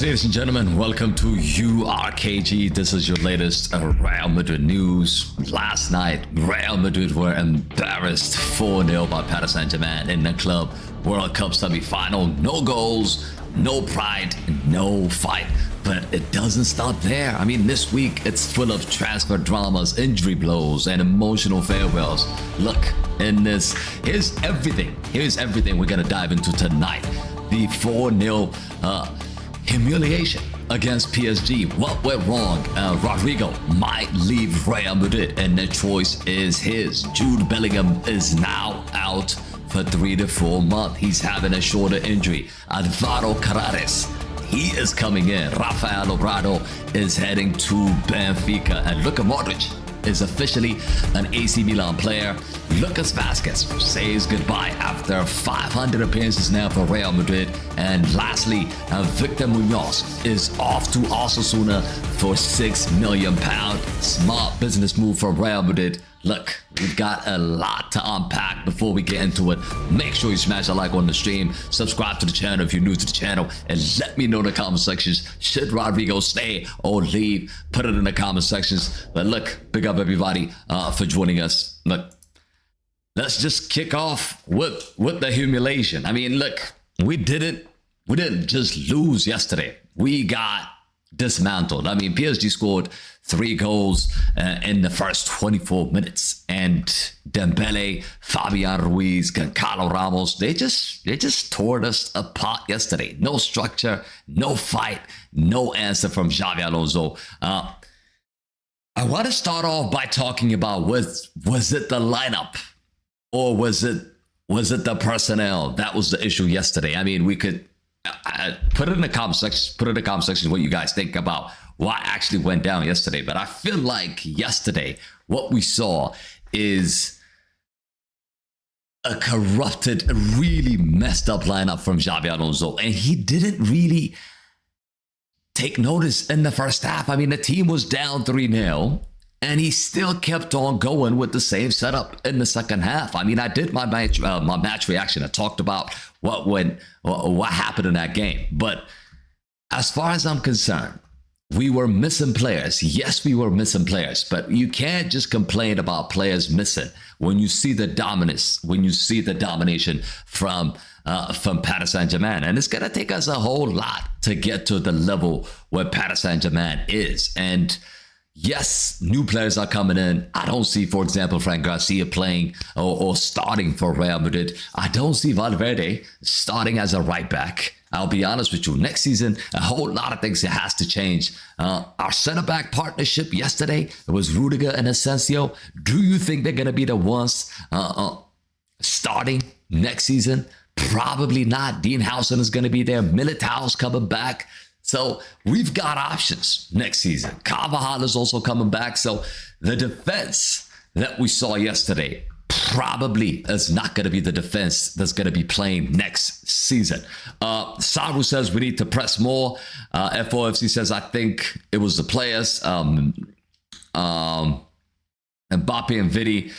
ladies and gentlemen, welcome to URKG. This is your latest Real Madrid news. Last night, Real Madrid were embarrassed 4-0 by Paris Saint-Germain in the Club World Cup semi-final. No goals, no pride, no fight. But it doesn't stop there. I mean, this week, it's full of transfer dramas, injury blows, and emotional farewells. Look, in this, here's everything we're gonna dive into tonight. The 4-0 humiliation against PSG. What went wrong? Rodrygo might leave Real Madrid, and the choice is his. Jude Bellingham is now out for 3 to 4 months. He's having a shoulder injury. Álvaro Carreras, he is coming in. Obrador is heading to Benfica, and Luka Modrić is officially an AC Milan player. Lucas Vázquez says goodbye after 500 appearances now for Real Madrid. And lastly, Victor Muñoz is off to Osasuna for £6 million. Smart business move for Real Madrid. Look, we've got a lot to unpack before we get into it. Make sure you smash a like on the stream, subscribe to the channel if you're new to the channel, and let me know in the comment sections, should Rodrygo stay or leave? Put it in the comment sections. But look, big up everybody for joining us. Look, let's just kick off with the humiliation. I mean, look, we didn't just lose yesterday. We got dismantled. I mean, PSG scored 3 goals in the first 24 minutes, and Dembele, Fabian Ruiz, Carlos Ramos, they just tore us apart yesterday. No structure, no fight, no answer from Xabi Alonso. I want to start off by talking about was it the lineup, or was it the personnel that was the issue yesterday? I mean, we could put it in the comment section. Put it in the comment section what you guys think about what actually went down yesterday. But I feel like yesterday, what we saw is a corrupted, really messed up lineup from Xabi Alonso, and he didn't really take notice in the first half. I mean, the team was down 3-0. And he still kept on going with the same setup in the second half. I mean, I did my match reaction. I talked about what happened in that game. But as far as I'm concerned, we were missing players. Yes, we were missing players. But you can't just complain about players missing when you see the dominance, when you see the domination from Paris Saint-Germain. And it's going to take us a whole lot to get to the level where Paris Saint-Germain is. And yes, new players are coming in. I don't see, for example, Fran Garcia playing or starting for Real Madrid. I don't see Valverde starting as a right back. I'll be honest with you. Next season, a whole lot of things that has to change. Our center-back partnership yesterday, it was Rodrygo and Asensio. Do you think they're going to be the ones starting next season? Probably not. Dean Howson is going to be there. Militao's coming back. So we've got options next season. Carvajal is also coming back. So the defense that we saw yesterday probably is not going to be the defense that's going to be playing next season. Saru says we need to press more. FOFC says, I think it was the players. Mbappe and Vidi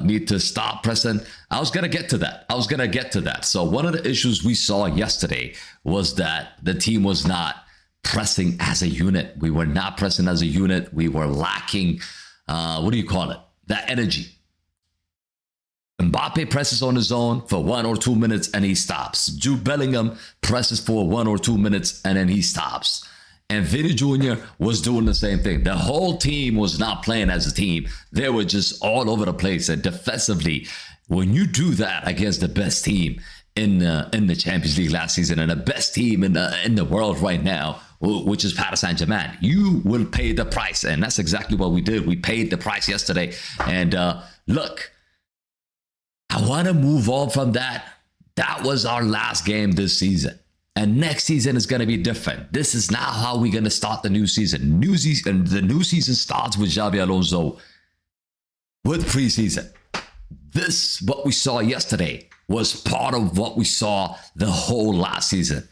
need to stop pressing. I was going to get to that. So one of the issues we saw yesterday was that the team was not pressing as a unit. We were not pressing as a unit. We were lacking, that energy. Mbappe presses on his own for 1 or 2 minutes and he stops. Jude Bellingham presses for 1 or 2 minutes and then he stops. And Vini Jr. was doing the same thing. The whole team was not playing as a team. They were just all over the place. And defensively, when you do that against the best team in the Champions League last season and the best team in the world right now, which is Paris Saint-Germain, you will pay the price. And that's exactly what we did. We paid the price yesterday. And look, I want to move on from that. That was our last game this season. And next season is going to be different. This is now how we're going to start the new season. The new season starts with Xabi Alonso with preseason. This, what we saw yesterday, was part of what we saw the whole last season.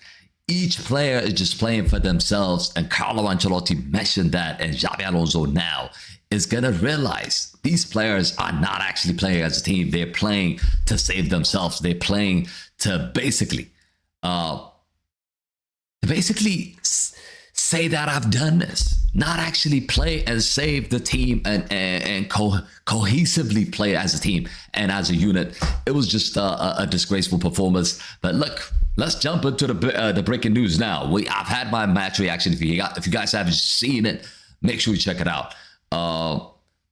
Each player is just playing for themselves. And Carlo Ancelotti mentioned that. And Xabi Alonso now is going to realize these players are not actually playing as a team. They're playing to save themselves. They're playing to basically to basically say that I've done this, not actually play and save the team and cohesively play as a team and as a unit. It was just a disgraceful performance. But look, let's jump into the breaking news now. I've had my match reaction. If you guys haven't seen it, make sure you check it out.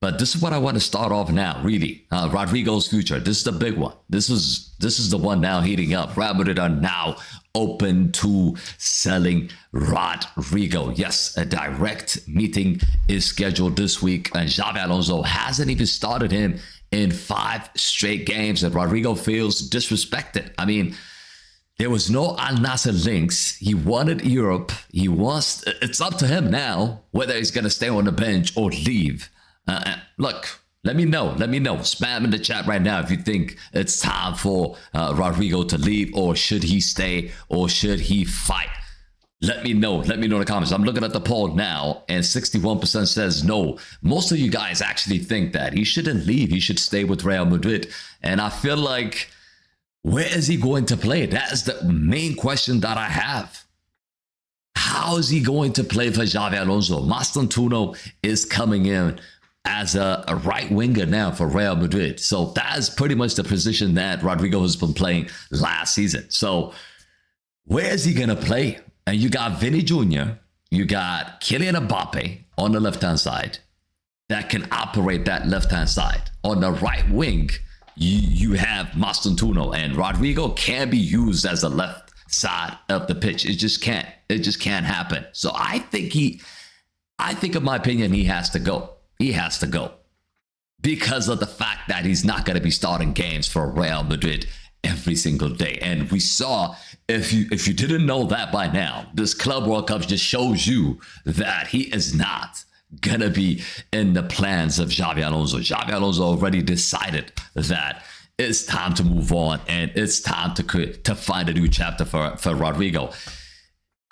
But this is what I want to start off now, really. Rodrygo's future. This is the big one. This is the one now heating up. Real Madrid are now open to selling Rodrygo. Yes, a direct meeting is scheduled this week, and Xabi Alonso hasn't even started him in 5 straight games, and Rodrygo feels disrespected. I mean, there was no Al Nassr links. He wanted Europe. It's up to him now whether he's going to stay on the bench or leave. Look, let me know. Spam in the chat right now if you think it's time for Rodrygo to leave, or should he stay, or should he fight? Let me know. Let me know in the comments. I'm looking at the poll now, and 61% says no. Most of you guys actually think that he shouldn't leave. He should stay with Real Madrid. And I feel like, where is he going to play? That is the main question that I have. How is he going to play for Xabi Alonso? Mastantuono is coming in as a right winger now for Real Madrid. So that is pretty much the position that Rodrygo has been playing last season. So where is he going to play? And you got Vinny Jr., you got Kylian Mbappe on the left-hand side that can operate that left-hand side. On the right wing, you have Mastantuono, and Rodrygo can be used as a left side of the pitch. It just can't happen. So I think in my opinion, he has to go. He has to go because of the fact that he's not going to be starting games for Real Madrid every single day. And we saw, if you didn't know that by now, this Club World Cup just shows you that he is not going to be in the plans of Xabi Alonso. Xabi Alonso already decided that it's time to move on and it's time to find a new chapter for Rodrygo.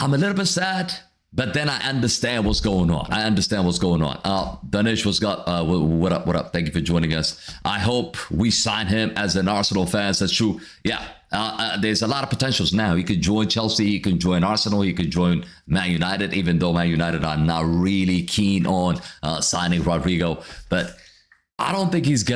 I'm a little bit sad, but then I understand what's going on. Danish, what up? Thank you for joining us. I hope we sign him as an Arsenal fan. That's true. Yeah, there's a lot of potentials now. He could join Chelsea. He could join Arsenal. He could join Man United, even though Man United are not really keen on signing Rodrygo. But I don't think he's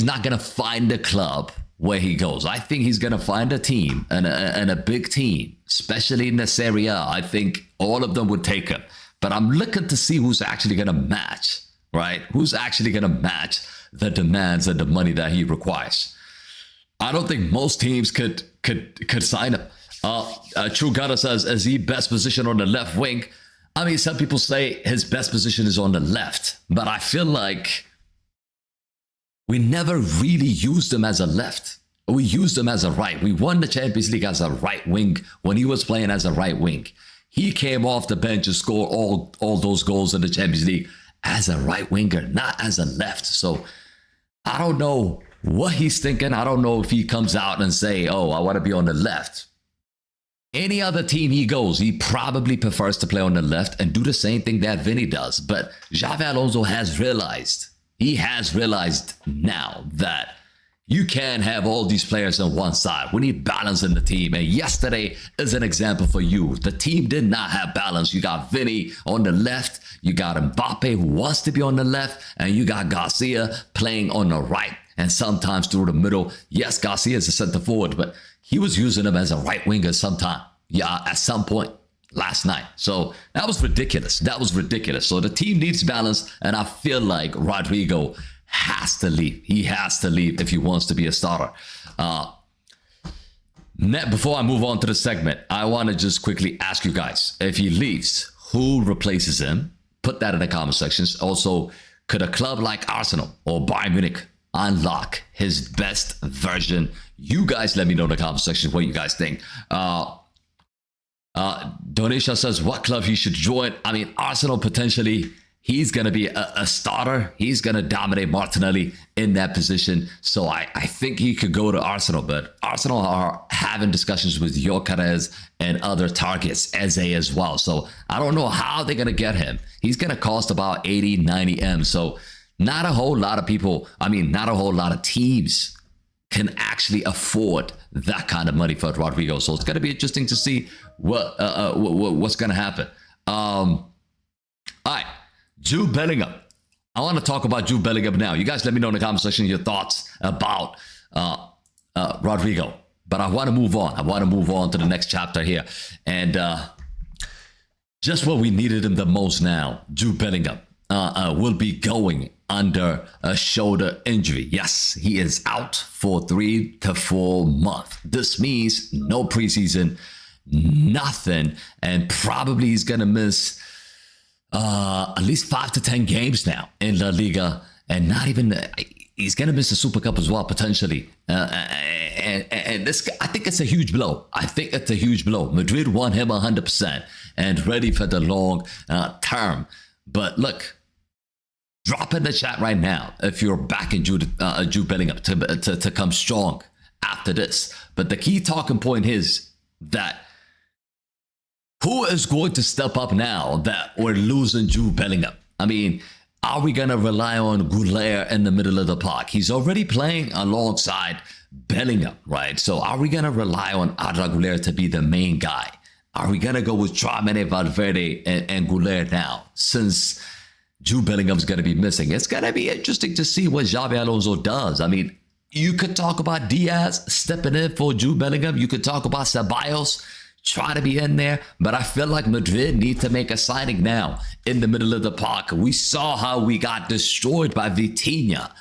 not gonna find a club where he goes. I think he's going to find a team and a big team, especially in the Serie A. I think all of them would take him. But I'm looking to see who's actually going to match, right? Who's actually going to match the demands and the money that he requires. I don't think most teams could sign him. True Gunner says, is he best position on the left wing? I mean, some people say his best position is on the left, but I feel like we never really used him as a left. We used him as a right. We won the Champions League as a right wing when he was playing as a right wing. He came off the bench to score all those goals in the Champions League as a right winger, not as a left. So I don't know what he's thinking. I don't know if he comes out and say, oh, I want to be on the left. Any other team he goes, he probably prefers to play on the left and do the same thing that Vinny does. But Xabi Alonso has realized, now that you can't have all these players on one side. We need balance in the team. And yesterday is an example for you. The team did not have balance. You got Vinny on the left. You got Mbappe who wants to be on the left. And you got Garcia playing on the right and sometimes through the middle. Yes, Garcia is a center forward, but he was using him as a right winger sometime. Yeah, at some point last night. So that was ridiculous. So the team needs balance, and I feel like Rodrygo has to leave. He has to leave if he wants to be a starter. Before I move on to the segment, I want to just quickly ask you guys, if he leaves, who replaces him? Put that in the comment sections. Also, could a club like Arsenal or Bayern Munich unlock his best version? You guys let me know in the comment section what you guys think. Donisha says what club he should join. I mean, Arsenal potentially. He's going to be a starter. He's going to dominate Martinelli in that position. So I think he could go to Arsenal. But Arsenal are having discussions with Gyökeres and other targets, Eze as well. So I don't know how they're going to get him. He's going to cost about 80, 90 M. So not a whole lot of people, not a whole lot of teams can actually afford that kind of money for Rodrygo. So it's going to be interesting to see what's going to happen. All right, Jude Bellingham. I want to talk about Jude Bellingham now. You guys let me know in the comment section your thoughts about Rodrygo. But I want to move on. I want to move on to the next chapter here. And just what we needed him the most now, Jude Bellingham will be going under a shoulder injury. Yes, he is out for 3 to 4 months. This means no preseason, nothing, and probably he's going to miss at least 5 to 10 games now in La Liga, and not even he's going to miss the Super Cup as well, potentially. And this, I think it's a huge blow. I think it's a huge blow. Madrid want him 100% and ready for the long term. But look, drop in the chat right now if you're backing Jude Bellingham to come strong after this. But the key talking point is that who is going to step up now that we're losing Jude Bellingham? I mean, are we going to rely on Goulet in the middle of the park? He's already playing alongside Bellingham, right? So are we going to rely on Álvaro Carreras to be the main guy? Are we going to go with Tchouaméni, Valverde, and Goulet now, since Jude Bellingham's going to be missing? It's going to be interesting to see what Xabi Alonso does. I mean, you could talk about Diaz stepping in for Jude Bellingham. You could talk about Ceballos try to be in there, but I feel like Madrid need to make a signing now in the middle of the park. We saw how we got destroyed by Vitinha,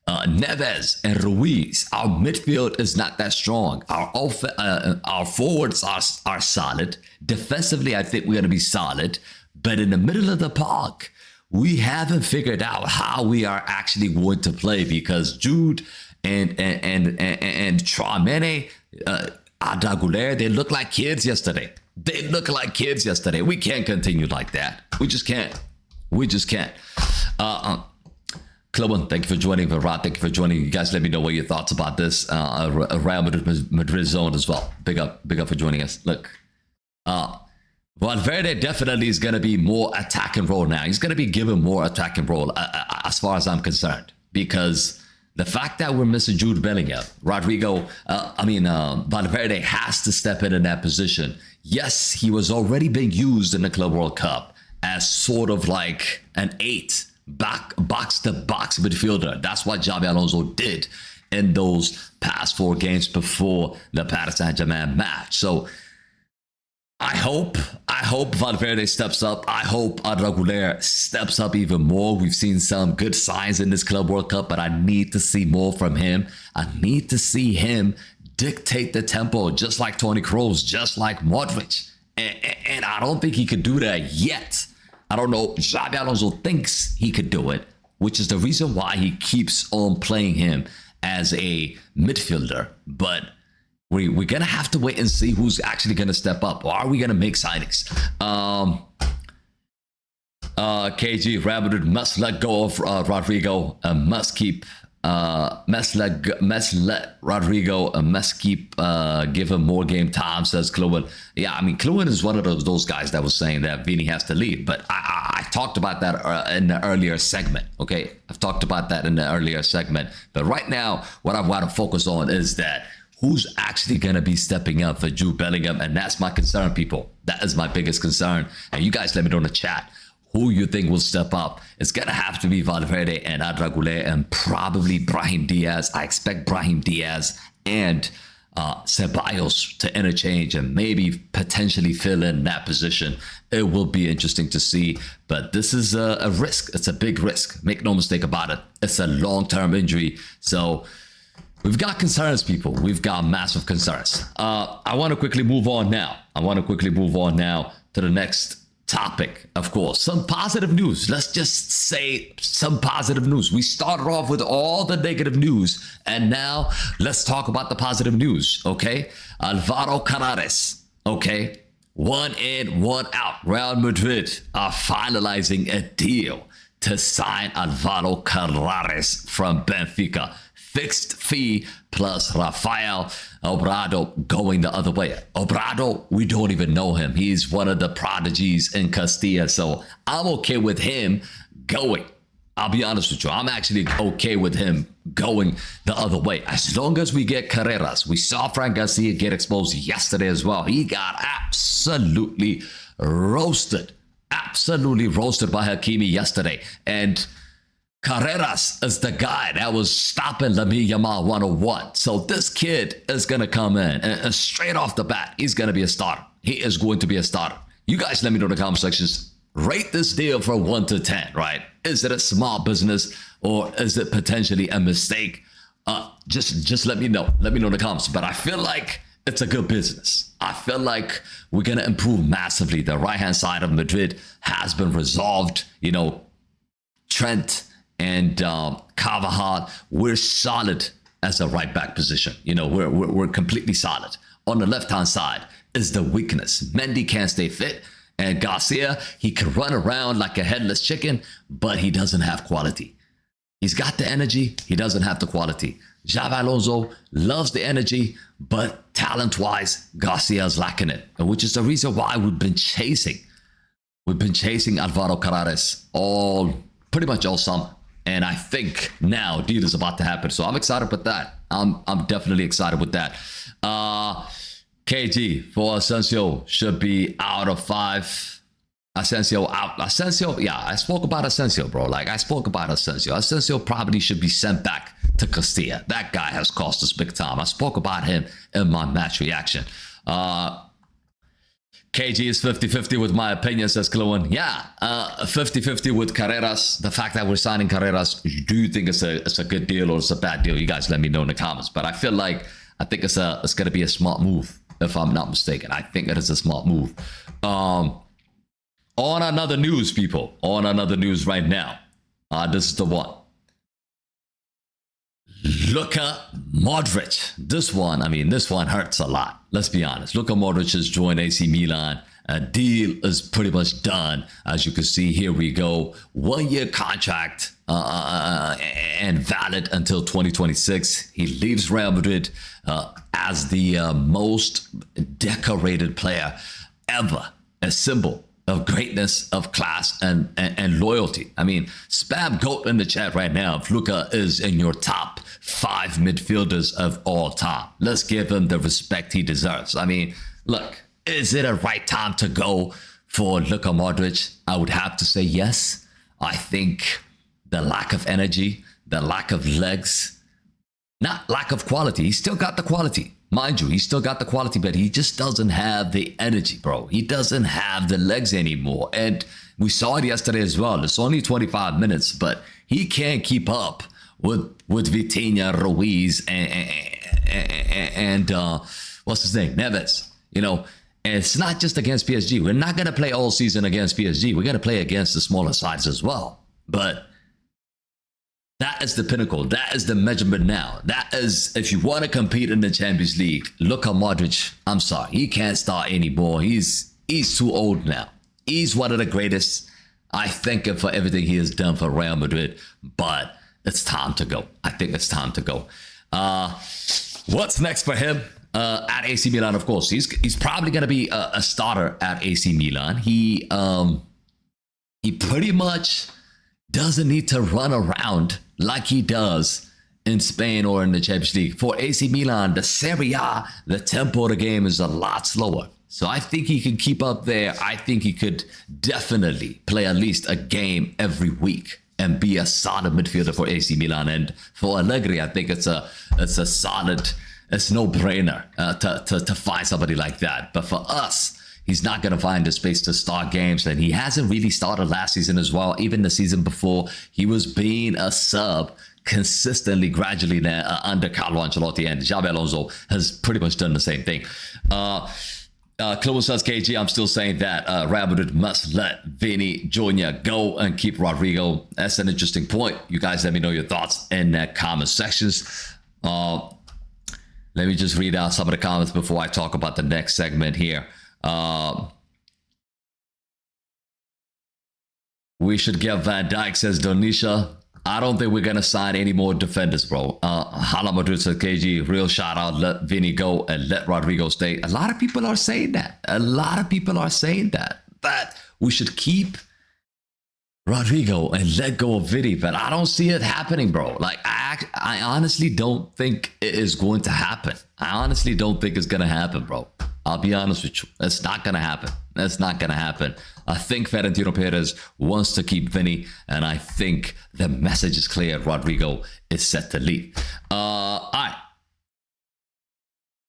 Neves, and Ruiz. Our midfield is not that strong. Our forwards are solid. Defensively, I think we're going to be solid, but in the middle of the park, we haven't figured out how we are actually going to play, because Jude and Tchouaméni, Adagulere, they look like kids yesterday. We can't continue like that. We just can't. Club, thank you for joining. Virat, thank you for joining. You guys let me know what your thoughts about this. Real Madrid zone as well. Big up for joining us. Look, Valverde definitely is going to be more attacking role now. He's going to be given more attacking role as far as I'm concerned, because the fact that we're missing Jude Bellingham, Valverde has to step in that position. Yes, he was already being used in the Club World Cup as sort of like an 8 box-to-box midfielder. That's what Xabi Alonso did in those past 4 games before the Paris Saint-Germain match. So I hope Valverde steps up. I hope Adagulere steps up even more. We've seen some good signs in this Club World Cup, but I need to see more from him. I need to see him dictate the tempo, just like Toni Kroos, just like Modrić. And I don't think he could do that yet. I don't know. Xabi Alonso thinks he could do it, which is the reason why he keeps on playing him as a midfielder. But we're going to have to wait and see who's actually going to step up. Or are we going to make signings? KG, Real Madrid must let go of Rodrygo. Must let Rodrygo. Must keep give him more game time, says Kluwen. Yeah, I mean, Kluwen is one of those guys that was saying that Vini has to leave. But I talked about that in the earlier segment. Okay, I've talked about that in the earlier segment. But right now, what I want to focus on is that who's actually going to be stepping up for Jude Bellingham? And that's my concern, people. That is my biggest concern. And you guys let me know in the chat who you think will step up. It's going to have to be Valverde and Adagulere and probably Brahim Diaz. I expect Brahim Diaz and Ceballos to interchange and maybe potentially fill in that position. It will be interesting to see. But this is a risk. It's a big risk. Make no mistake about it. It's a long-term injury. So we've got concerns, people. We've got massive concerns. I want to quickly move on now. To the next topic, of course. Some positive news. Let's just say some positive news. We started off with all the negative news, and now let's talk about the positive news, okay? Álvaro Carreras, okay? 1 in, 1 out. Real Madrid are finalizing a deal to sign Álvaro Carreras from Benfica. Fixed fee plus Rafael Obrador going the other way. Obrador, we don't even know him. He's one of the prodigies in Castilla, so I'm okay with him going. I'll be honest with you. I'm actually okay with him going the other way. As long as we get Carreras. We saw Frank Garcia get exposed yesterday as well. He got absolutely roasted. Absolutely roasted by Hakimi yesterday. And Carreras is the guy that was stopping Lamine Yamal 101. So this kid is going to come in and straight off the bat, he's going to be a starter. He is going to be a starter. You guys let me know in the comment sections. Rate this deal from 1 to 10, right? Is it a small business or is it potentially a mistake? Just let me know. Let me know in the comments. But I feel like it's a good business. I feel like we're going to improve massively. The right-hand side of Madrid has been resolved. You know, Trent and Carvajal, we're solid as a right-back position. You know, we're completely solid. On the left-hand side is the weakness. Mendy can't stay fit. And Garcia, he can run around like a headless chicken, but he doesn't have quality. He's got the energy, he doesn't have the quality. Xabi Alonso loves the energy, but talent-wise, Garcia's lacking it, which is the reason why we've been chasing Álvaro Carreras pretty much all summer. And I think now deal is about to happen. So I'm excited with that. I'm definitely excited with that. KG for Asensio should be out of 5. Asensio out. Asensio, yeah, I spoke about Asensio, bro. Like, I spoke about Asensio. Asensio probably should be sent back to Castilla. That guy has cost us big time. I spoke about him in my match reaction. KG is 50-50 with my opinion, says Clowen. Yeah, 50-50 with Carreras. The fact that we're signing Carreras, do you think it's a good deal or it's a bad deal? You guys let me know in the comments. But I feel like I think it's going to be a smart move. If I'm not mistaken, I think it is a smart move. On another news, people. On another news right now. This is the one. Luka Modrić. This one hurts a lot. Let's be honest. Luka Modrić has joined AC Milan. A deal is pretty much done. As you can see, here we go. 1-year contract and valid until 2026. He leaves Real Madrid as the most decorated player ever. A symbol of greatness, of class, and loyalty. I mean, spam GOAT in the chat right now if Luka is in your top 5 midfielders of all time. Let's give him the respect he deserves. I mean, look, is it a right time to go for Luka Modrić? I would have to say yes. I think the lack of energy, the lack of legs, not lack of quality. He's still got the quality. Mind you, he's still got the quality, but he just doesn't have the energy, bro. He doesn't have the legs anymore. And we saw it yesterday as well. It's only 25 minutes, but he can't keep up with Vitinha, Ruiz, and what's his name? Neves. You know, and it's not just against PSG. We're not going to play all season against PSG. We're going to play against the smaller sides as well. But that is the pinnacle. That is the measurement now. That is, if you want to compete in the Champions League, Luka Modrić, I'm sorry, he can't start anymore. He's too old now. He's one of the greatest. I thank him for everything he has done for Real Madrid, but it's time to go. I think it's time to go. What's next for him? At AC Milan, of course, he's probably going to be a starter at AC Milan. He pretty much doesn't need to run around like he does in Spain or in the Champions League. For AC Milan, the Serie A, the tempo of the game is a lot slower. So I think he can keep up there. I think he could definitely play at least a game every week and be a solid midfielder for AC Milan. And for Allegri, I think it's a solid. It's no-brainer to find somebody like that. But for us, he's not going to find the space to start games. And he hasn't really started last season as well. Even the season before, he was being a sub consistently, gradually now, under Carlo Ancelotti. And Xabi Alonso has pretty much done the same thing. Chloe says, KG, I'm still saying that Real Madrid must let Vini Jr. go and keep Rodrygo. That's an interesting point. You guys let me know your thoughts in the comment sections. Let me just read out some of the comments before I talk about the next segment here. We should get Van Dijk, says Donisha. I don't think we're going to sign any more defenders, bro. Hala Madrid says, KG, real shout out, let Vini go and let Rodrygo stay. A lot of people are saying that. A lot of people are saying that we should keep Rodrygo and let go of Vidi, but I don't see it happening, bro. Like, I honestly don't think it is going to happen. I honestly don't think it's going to happen, bro. I'll be honest with you. It's not going to happen. That's not going to happen. I think Florentino Perez wants to keep Vinny, and I think the message is clear. Rodrygo is set to leave. All right.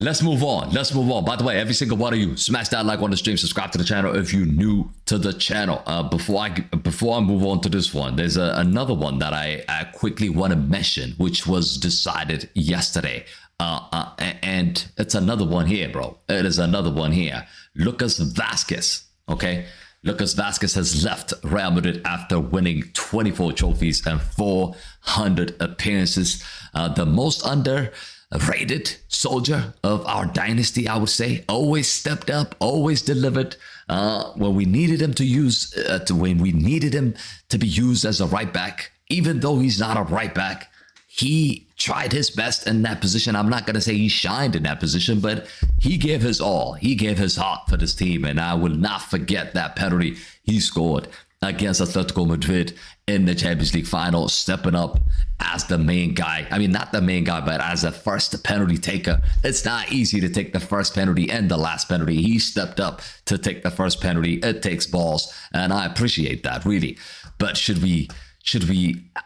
Let's move on. Let's move on. By the way, every single one of you, smash that like on the stream, subscribe to the channel if you're new to the channel. Before I move on to this one, there's another one that I quickly want to mention, which was decided yesterday. And it's another one here, bro. It is another one here. Lucas Vázquez, okay? Lucas Vázquez has left Real Madrid after winning 24 trophies and 400 appearances. The most underrated soldier of our dynasty, I would say. Always stepped up, always delivered. When we needed him to use, when we needed him to be used as a right back, even though he's not a right back, he tried his best in that position. I'm not going to say he shined in that position, but he gave his all. He gave his heart for this team, and I will not forget that penalty he scored against Atletico Madrid in the Champions League final, stepping up as the main guy. I mean, not the main guy, but as the first penalty taker. It's not easy to take the first penalty and the last penalty. He stepped up to take the first penalty. It takes balls, and I appreciate that, really. But should we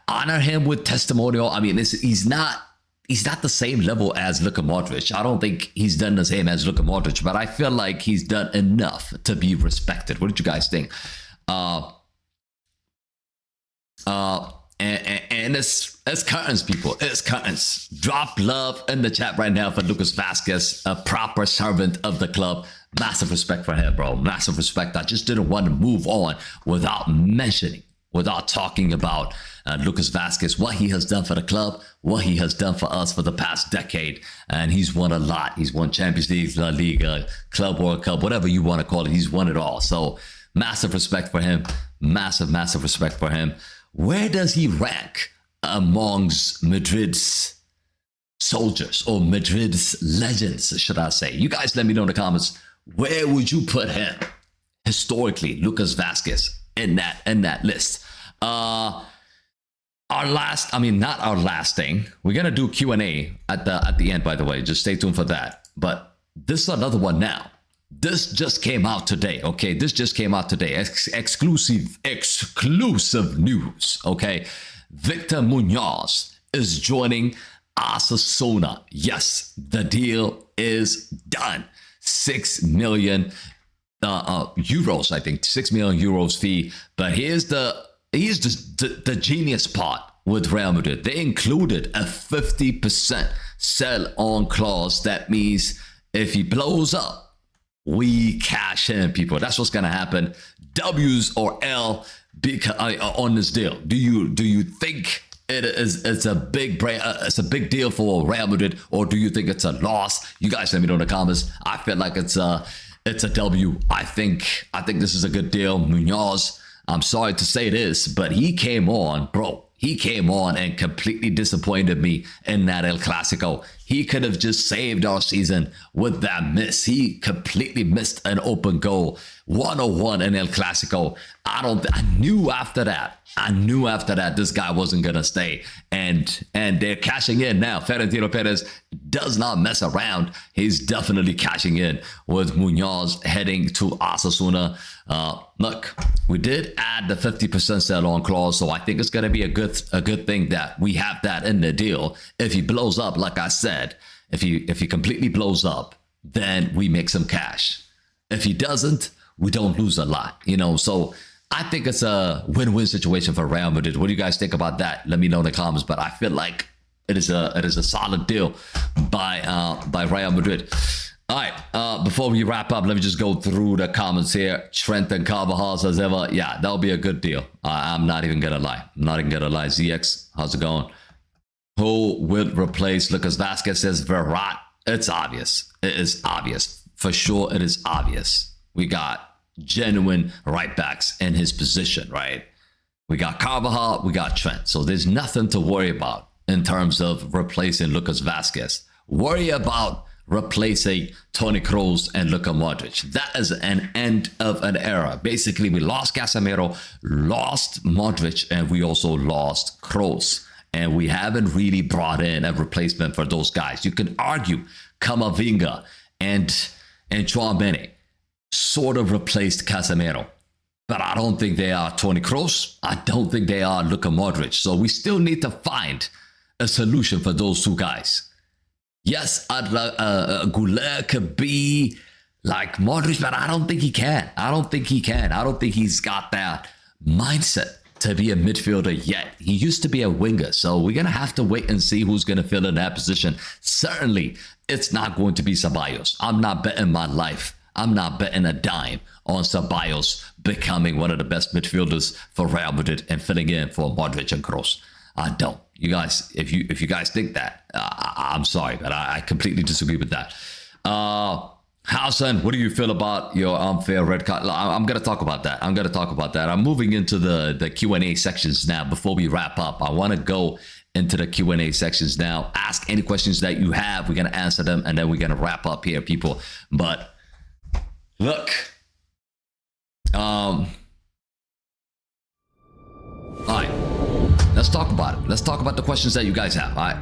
honor him with testimonial? I mean, he's not the same level as Luka Modrić. I don't think he's done the same as Luka Modrić, but I feel like he's done enough to be respected. What did you guys think? And it's curtains, people. It's curtains. Drop love in the chat right now for Lucas Vázquez, a proper servant of the club. Massive respect for him, bro. Massive respect. I just didn't want to move on without talking about Lucas Vázquez, what he has done for the club, what he has done for us for the past decade. And he's won a lot. He's won Champions League, La Liga, Club World Cup, whatever you want to call it. He's won it all. So massive respect for him. Massive respect for him. Where does he rank amongst Madrid's soldiers or Madrid's legends, should I say? You guys let me know in the comments. Where would you put him historically, Lucas Vázquez, in that list? Not our last thing. We're gonna do Q&A at the end, by the way. Just stay tuned for that. But this is another one now. This just came out today, okay? This just came out today. Exclusive news, okay? Victor Muñoz is joining Osasuna. Yes, the deal is done. 6 million euros, I think. 6 million euros fee. But here's the genius part with Real Madrid. They included a 50% sell-on clause. That means if he blows up, we cash in, people. That's what's gonna happen. W's or L on this deal. Do you think it's a big big deal for Real Madrid, or do you think it's a loss? You guys let me know in the comments. I feel like it's a W. I think this is a good deal. Muñoz, I'm sorry to say this, but he came on, bro. He came on and completely disappointed me in that El Clasico. He could have just saved our season with that miss. He completely missed an open goal. 101 in El Clasico. I knew after that this guy wasn't gonna stay. And they're cashing in now. Florentino Perez does not mess around. He's definitely cashing in with Muñoz heading to Osasuna. Look, we did add the 50% sell-on clause, so I think it's gonna be a good thing that we have that in the deal. If he blows up, like I said, if he completely blows up, then we make some cash. If he doesn't, we don't lose a lot, you know. So I think it's a win-win situation for Real Madrid. What do you guys think about that? Let me know in the comments. But I feel like it is a solid deal by Real Madrid. All right, before we wrap up, let me just go through the comments here. Trent and Carvajal says ever, yeah, that'll be a good deal. I'm not even gonna lie. ZX, how's it going? Who will replace Lucas Vázquez? Says Verrat. It's obvious. It is obvious. For sure, it is obvious. We got genuine right backs in his position, right? We got Carvajal, we got Trent. So there's nothing to worry about in terms of replacing Lucas Vázquez. Worry about replacing Toni Kroos and Luka Modrić. That is an end of an era. Basically, we lost Casemiro, lost Modrić, and we also lost Kroos. And we haven't really brought in a replacement for those guys. You can argue Camavinga and Tchouaméni sort of replaced Casemiro. But I don't think they are Toni Kroos. I don't think they are Luka Modrić. So we still need to find a solution for those two guys. Yes, Goulet could be like Modrić, but I don't think he can. I don't think he's got that mindset to be a midfielder yet. He used to be a winger. So we're going to have to wait and see who's going to fill in that position. Certainly, it's not going to be Ceballos. I'm not betting my life. I'm not betting a dime on Ceballos becoming one of the best midfielders for Real Madrid and filling in for Modrić and Kroos. I don't. You guys, if you guys think that, I'm sorry, but I completely disagree with that. Housen, what do you feel about your unfair red card? I'm going to talk about that. I'm moving into the Q&A sections now. Before we wrap up, I want to go into the Q&A sections now. Ask any questions that you have. We're going to answer them, and then we're going to wrap up here, people. But look, all right, let's talk about it. Let's talk about the questions that you guys have. All right,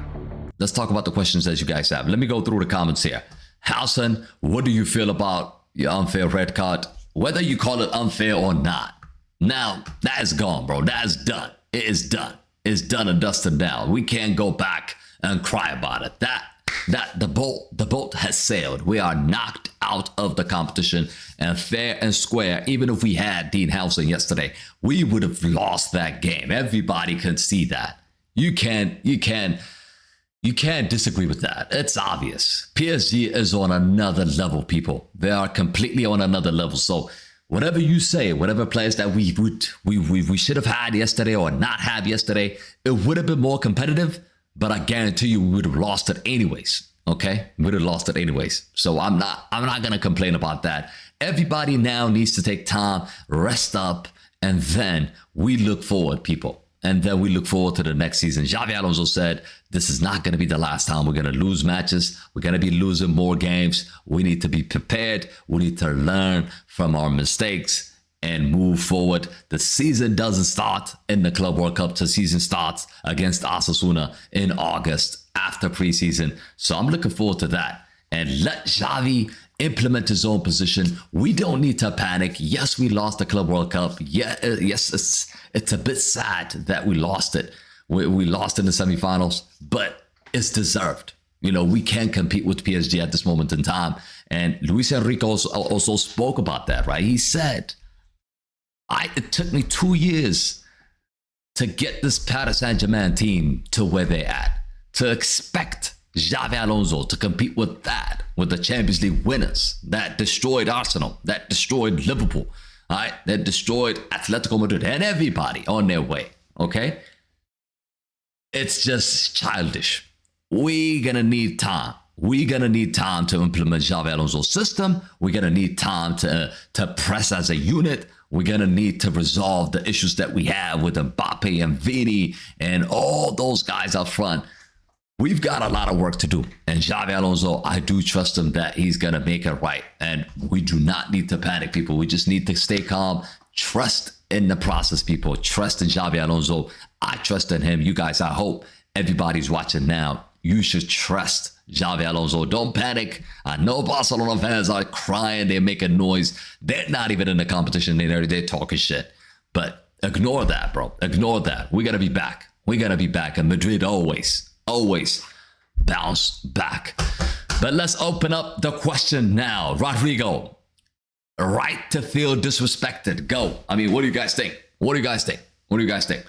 let's talk about the questions that you guys have. Let me go through the comments here. Housen, what do you feel about your unfair red card? Whether you call it unfair or not. Now, that is gone, bro. That is done. It is done. It's done and dusted now. We can't go back and cry about it. The boat has sailed. We are knocked out of the competition, and fair and square. Even if we had Dean Housen yesterday, we would have lost that game. Everybody can see that. You can't disagree with that. It's obvious. PSG is on another level, people. They are completely on another level. So whatever you say, whatever players that we should have had yesterday or not have yesterday, it would have been more competitive. But I guarantee you, we would have lost it anyways. Okay, we would have lost it anyways. So I'm not gonna complain about that. Everybody now needs to take time, rest up, and then we look forward, people. And then we look forward to the next season. Xabi Alonso said, this is not going to be the last time we're going to lose matches. We're going to be losing more games. We need to be prepared. We need to learn from our mistakes and move forward. The season doesn't start in the Club World Cup. The season starts against Osasuna in August after preseason. So I'm looking forward to that. And let Xavi implement his own position. We don't need to panic. Yes, we lost the Club World Cup. Yeah, yes, it's a bit sad that we lost it. We lost in the semifinals, but it's deserved. You know, we can't compete with PSG at this moment in time. And Luis Enrique also spoke about that, right? He said, it took me 2 years to get this Paris Saint-Germain team to where they're at. To expect Xabi Alonso to compete with that, with the Champions League winners that destroyed Arsenal, that destroyed Liverpool, all right, that destroyed Atletico Madrid and everybody on their way, okay? It's just childish. We're going to need time. We're going to need time to implement Xabi Alonso's system. We're going to need time to press as a unit. We're going to need to resolve the issues that we have with Mbappe and Vini and all those guys up front. We've got a lot of work to do. And Xabi Alonso, I do trust him that he's going to make it right. And we do not need to panic, people. We just need to stay calm. Trust in the process, people. Trust in Xabi Alonso. I trust in him. You guys, I hope everybody's watching now. You should trust Xabi Alonso. Don't panic. I know Barcelona fans are crying. They're making noise. They're not even in the competition. They're talking shit. But ignore that, bro. Ignore that. We're going to be back. We're going to be back. And Madrid always bounce back. But let's open up the question now. Rodrygo, right to feel disrespected. Go. I mean, what do you guys think? What do you guys think? What do you guys think?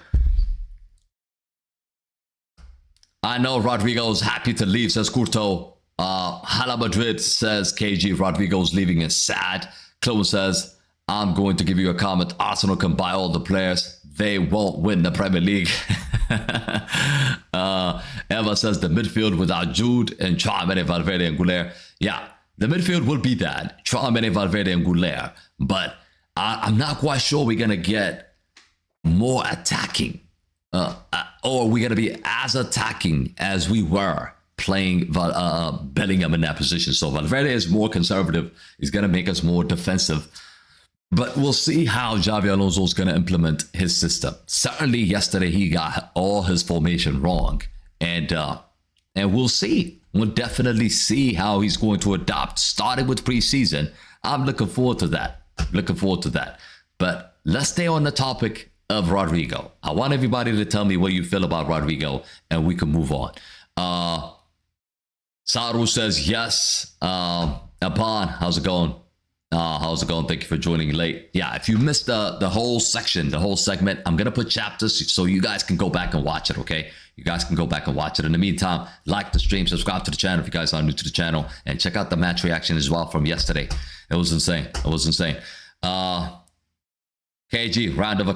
I know Rodrygo's happy to leave, says Curto. Hala Madrid says KG, Rodrygo's leaving is sad. Chloe says, I'm going to give you a comment. Arsenal can buy all the players. They won't win the Premier League. Eva says the midfield without Jude and Tchouaméni, Valverde and Goulet. Yeah, the midfield will be that. Tchouaméni, Valverde and Goulet. But I'm not quite sure we're going to get more attacking. Or we're going to be as attacking as we were playing Bellingham in that position. So Valverde is more conservative. He's going to make us more defensive. But we'll see how Xabi Alonso is going to implement his system. Certainly yesterday he got all his formation wrong. And we'll see. We'll definitely see how he's going to adapt, starting with preseason. I'm looking forward to that. But let's stay on the topic of Rodrygo. I want everybody to tell me what you feel about Rodrygo, and we can move on. Saru says yes. Aban, how's it going? Thank you for joining late. Yeah, if you missed the whole section, the whole segment, I'm going to put chapters so you guys can go back and watch it, okay? You guys can go back and watch it. In the meantime, like the stream, subscribe to the channel if you guys are new to the channel, and check out the match reaction as well from yesterday. It was insane. KG, round of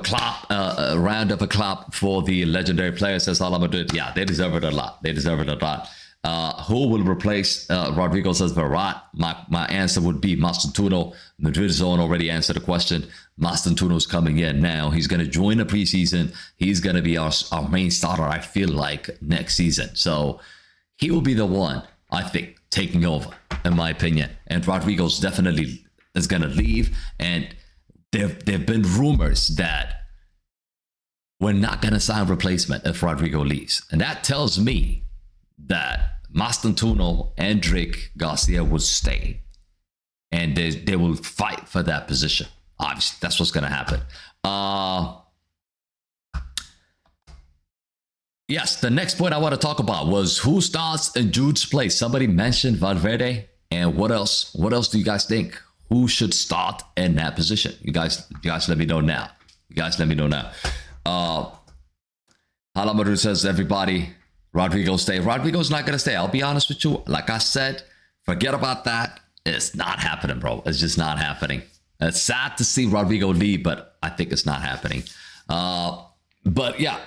a clap for the legendary player, says Hala Madrid. Yeah, they deserve it a lot. Who will replace Rodrygo, says Verrat. My answer would be Mastantuono. Madrid Zone already answered the question. Mastantuono's coming in now. He's going to join the preseason. He's going to be our main starter, I feel like, next season. So he will be the one, I think, taking over, in my opinion. And Rodrygo's definitely is going to leave. And there have been rumors that we're not going to sign a replacement if Rodrygo leaves. And that tells me that Mastantuono and Drake Garcia will stay, and they will fight for that position. Obviously, that's what's going to happen. Yes, the next point I want to talk about was who starts in Jude's place. Somebody mentioned Valverde, and what else? What else do you guys think? Who should start in that position? You guys let me know now. Hala Madrid says everybody. Rodrygo stay. Rodrygo's not going to stay. I'll be honest with you. Like I said, forget about that. It's not happening, bro. It's just not happening. It's sad to see Rodrygo leave, but I think it's not happening. But yeah,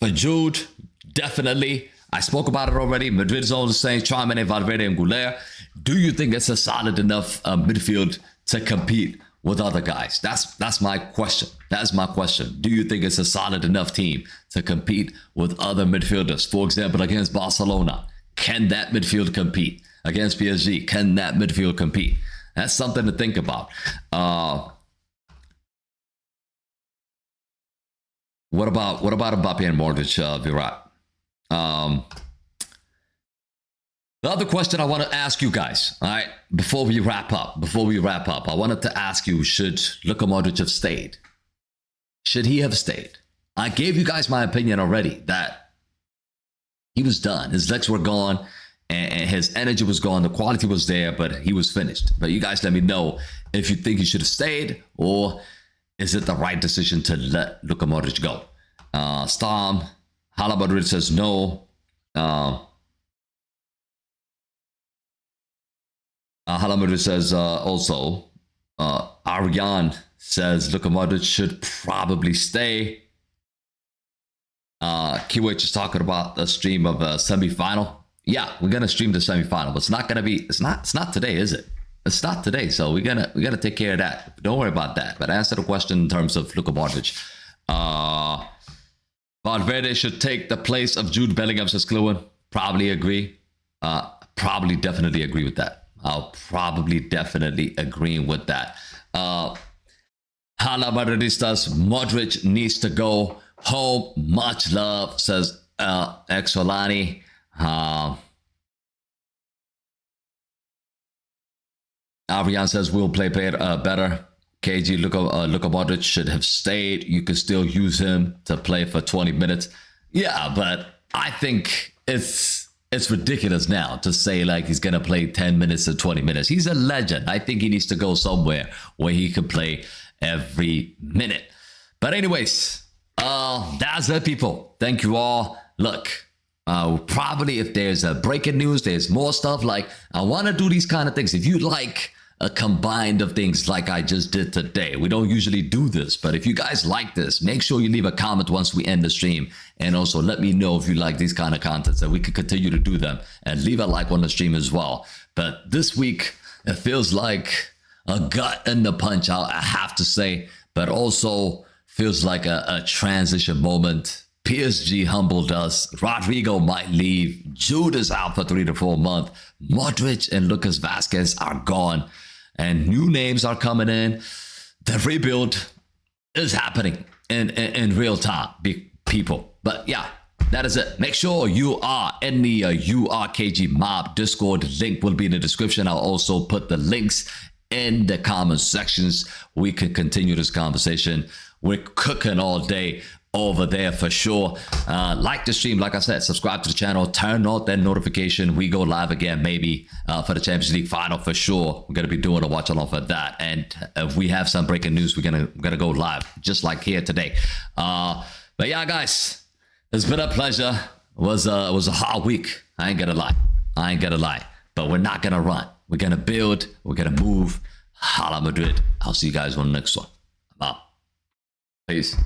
for Jude, definitely. I spoke about it already. Madrid Zone is saying Tchouaméni, Valverde, and Goulet. Do you think it's a solid enough midfield to compete with other guys? That's my question. That's my question. Do you think it's a solid enough team to compete with other midfielders? For example, against Barcelona, can that midfield compete? Against PSG, can that midfield compete? That's something to think about. What about Mbappe and Modrić, Virat? The other question I want to ask you guys, all right, before we wrap up, I wanted to ask you, should Luka Modrić have stayed? Should he have stayed? I gave you guys my opinion already that he was done. His legs were gone and his energy was gone. The quality was there, but he was finished. But you guys let me know if you think he should have stayed, or is it the right decision to let Luka Modrić go? Storm, Hala Madrid says no. Hala Madrid says also, Ariane says Luka Modrić should probably stay. Kiwich is talking about the stream of a semifinal. Yeah, we're gonna stream the semifinal, but it's not gonna be. It's not today, is it? It's not today, so we gotta take care of that. Don't worry about that. But answer the question in terms of Luka Modrić. Valverde should take the place of Jude Bellingham, says Kluwen. Probably agree. Probably definitely agree with that. I'll probably definitely agree with that. Hala Madridistas, Modrić needs to go home. Much love, says Exolani. Ariane says we'll play better. KG, Luka Modrić should have stayed. You could still use him to play for 20 minutes. Yeah, but I think it's ridiculous now to say like he's going to play 10 minutes or 20 minutes. He's a legend. I think he needs to go somewhere where he can play every minute. But anyways, that's it, people. Thank you all. Look, probably if there's a breaking news, there's more stuff. Like, I want to do these kind of things. If you like a combined of things like I just did today. We don't usually do this, but if you guys like this, make sure you leave a comment once we end the stream. And also let me know if you like these kind of contents, so we can continue to do them, and leave a like on the stream as well. But this week, it feels like a gut in the punch, I have to say, but also feels like a transition moment PSG humbled us. Rodrygo might leave. Jude is out for 3 to 4 months. Modrić and Lucas Vázquez are gone. And new names are coming in. The rebuild is happening in real time, people. But yeah, that is it. Make sure you are in the URKG mob Discord. Link will be in the description. I'll also put the links in the comment sections. We can continue this conversation. We're cooking all day over there for sure. Like the stream, like I said, subscribe to the channel, turn on that notification. We go live again maybe for the Champions League final for sure. We're gonna be doing a watch along for that, and if we have some breaking news, we're gonna go live just like here today. But yeah, guys, it's been a pleasure. It was a hard week. I ain't gonna lie. But we're not gonna run. We're gonna build. We're gonna move. Hala Madrid. I'll see you guys on the next one. I'm out. Peace.